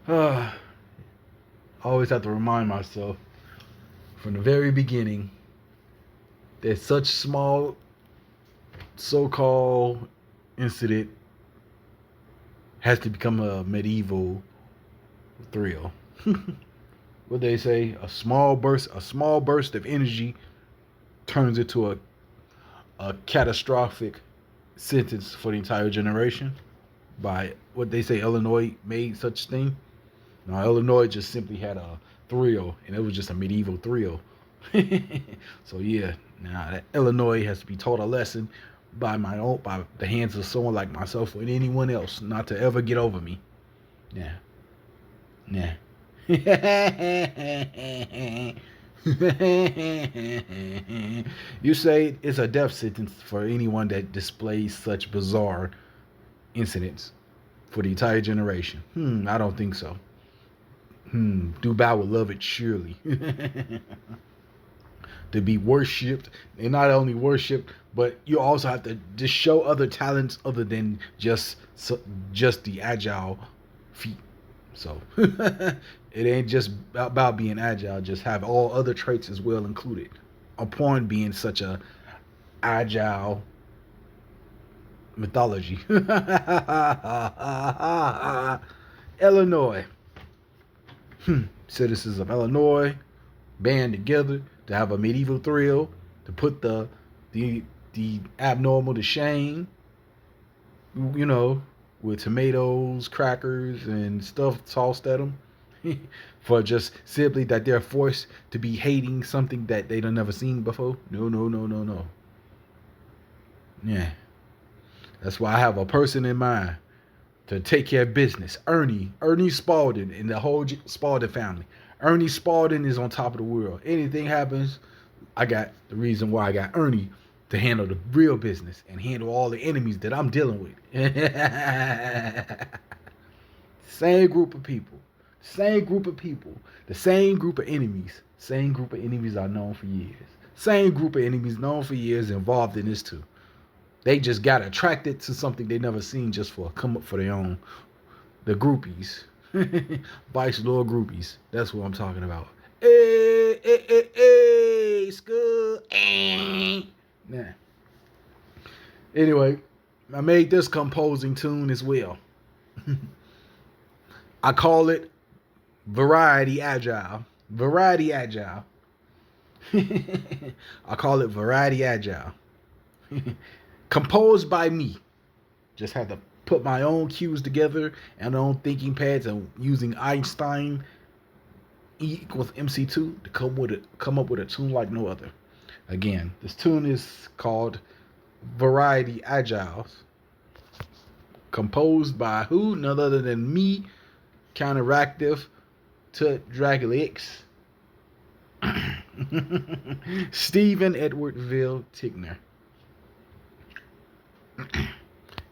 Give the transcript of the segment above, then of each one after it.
I always have to remind myself from the very beginning that such small so-called incident has to become a medieval thrill. What they say, a small burst of energy turns into a catastrophic sentence for the entire generation. By what they say, Illinois made such thing. Now Illinois just simply had a thrill, and it was just a medieval thrill. So yeah, now that Illinois has to be taught a lesson by the hands of someone like myself or anyone else, not to ever get over me. Yeah, yeah. You say it's a death sentence for anyone that displays such bizarre incidents for the entire generation. I don't think so. Dubai would love it surely. To be worshipped, and not only worshipped, but you also have to just show other talents other than just the agile feat. So it ain't just about being agile. Just have all other traits as well included. Upon being such a agile mythology. Illinois. Citizens of Illinois band together to have a medieval thrill, to put the abnormal to shame, you know, with tomatoes, crackers, and stuff tossed at them. For just simply that they're forced to be hating something that they done never seen before. No, no, no, no, no. Yeah. That's why I have a person in mind to take care of business. Ernie Spalding, and the whole Spalding family. Ernie Spalding is on top of the world. Anything happens, I got the reason why I got Ernie to handle the real business and handle all the enemies that I'm dealing with. Same group of people. Same group of people. The same group of enemies. Same group of enemies I've known for years. Same group of enemies known for years involved in this too. They just got attracted to something they never seen just for a come up for their own. The groupies. Vice Lord groupies. That's what I'm talking about. Hey, hey, hey, hey, school. Nah. Anyway, I made this composing tune as well. I call it Variety Agile. Variety Agile. I call it Variety Agile. Composed by me. Just had to put my own cues together and my own thinking pads and using Einstein E equals MC2 to come up with a tune like no other. Again, this tune is called Variety Agiles. Composed by who? None other than me, Counteractive, TutDraculaX, Stephen Edwardville Tigner.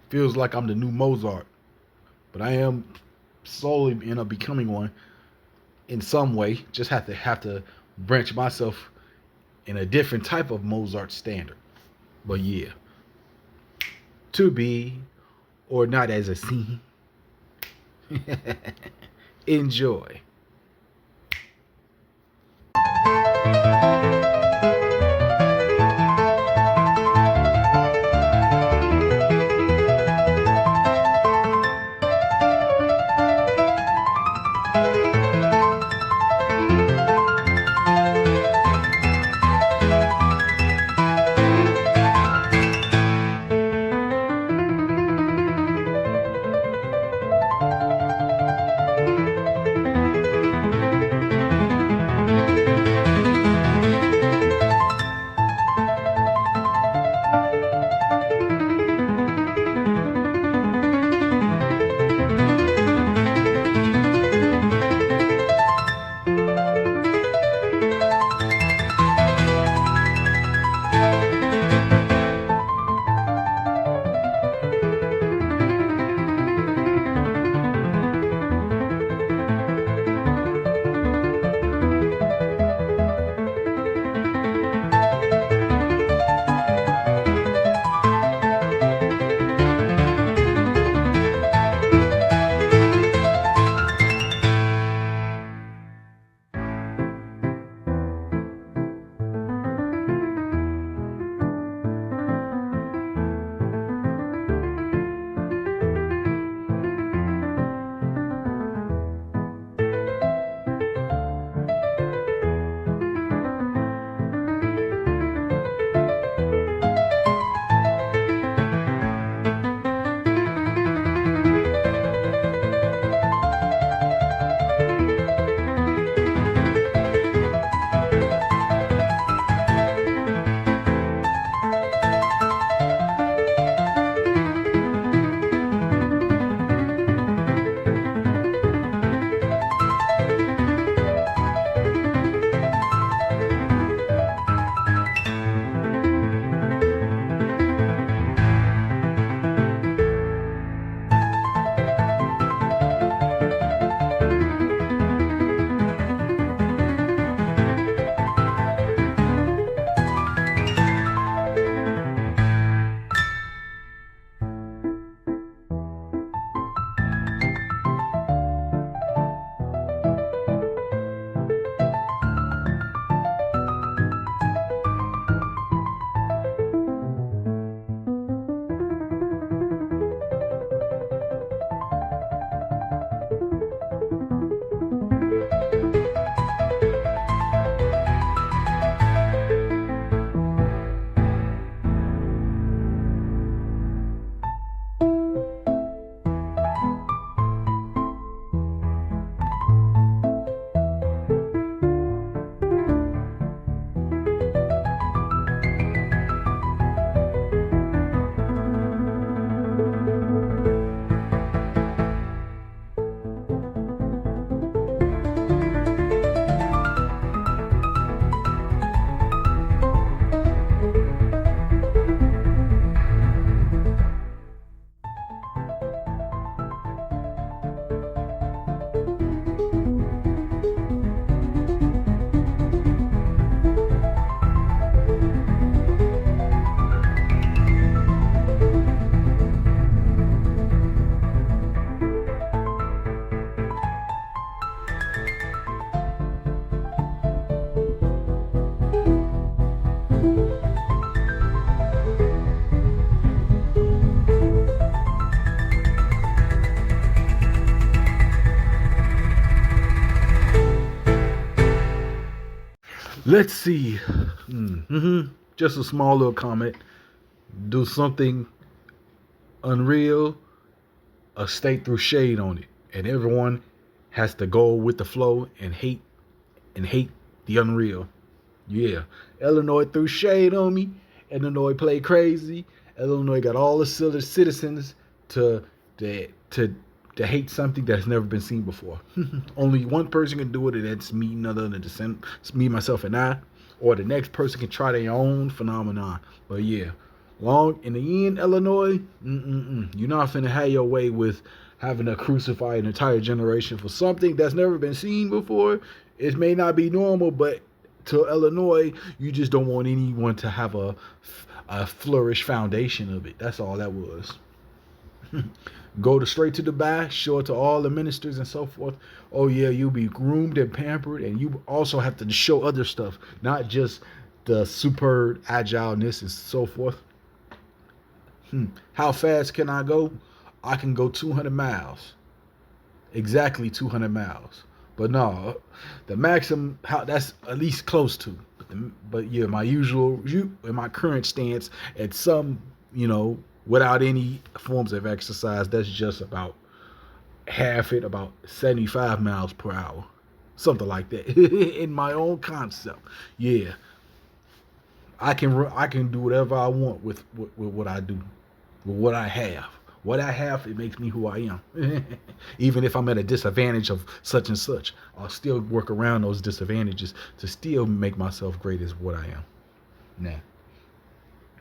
Feels like I'm the new Mozart, but I am slowly end up becoming one in some way. Just have to branch myself in a different type of Mozart standard. But yeah, to be or not as a scene. Enjoy. Let's see. Just a small little comment. Do something unreal, a state through shade on it, and everyone has to go with the flow and hate the unreal. Yeah, Illinois threw shade on me. Illinois played crazy. Illinois got all the citizens to to to, to hate something that's never been seen before. Only one person can do it, and that's me, none other than me, myself, and I. Or the next person can try their own phenomenon. But yeah, long in the end, Illinois, you're not finna have your way with having to crucify an entire generation for something that's never been seen before. It may not be normal, but to Illinois, you just don't want anyone to have a flourish foundation of it. That's all that was. Go straight to Dubai, show it to all the ministers and so forth. Oh yeah, you'll be groomed and pampered, and you also have to show other stuff, not just the superb agileness and so forth. How fast can I go? I can go 200 miles. Exactly 200 miles. But no, the maximum, that's at least close to. But yeah, in my current stance, at some, without any forms of exercise, that's just about half it, about 75 miles per hour. Something like that. In my own concept. Yeah. I can do whatever I want with what I do, with what I have. What I have, it makes me who I am. Even if I'm at a disadvantage of such and such, I'll still work around those disadvantages to still make myself great as what I am. Now,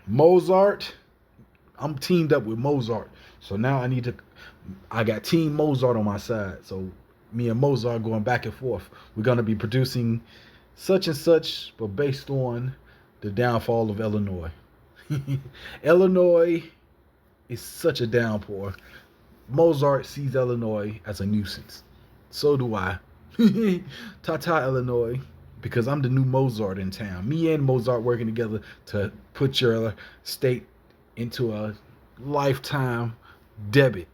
Mozart, I'm teamed up with Mozart. So now I got Team Mozart on my side. So me and Mozart going back and forth. We're going to be producing such and such, but based on the downfall of Illinois. Illinois is such a downpour. Mozart sees Illinois as a nuisance. So do I. Ta-ta, Illinois, because I'm the new Mozart in town. Me and Mozart working together to put your state into a lifetime debit.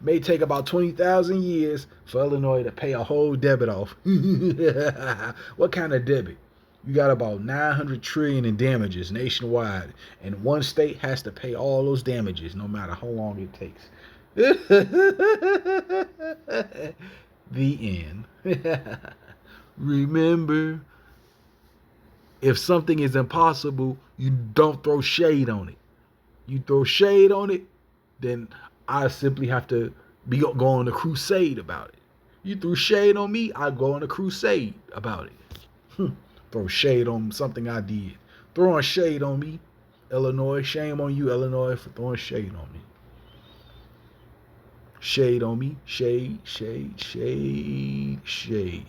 May take about 20,000 years for Illinois to pay a whole debit off. What kind of debit? You got about 900 trillion in damages nationwide, and one state has to pay all those damages no matter how long it takes. The end. Remember, if something is impossible, you don't throw shade on it. You throw shade on it, then I simply have to go on a crusade about it. You threw shade on me, I go on a crusade about it. Throw shade on something I did. Throwing shade on me, Illinois. Shame on you, Illinois, for throwing shade on me. Shade on me. Shade, shade, shade, shade.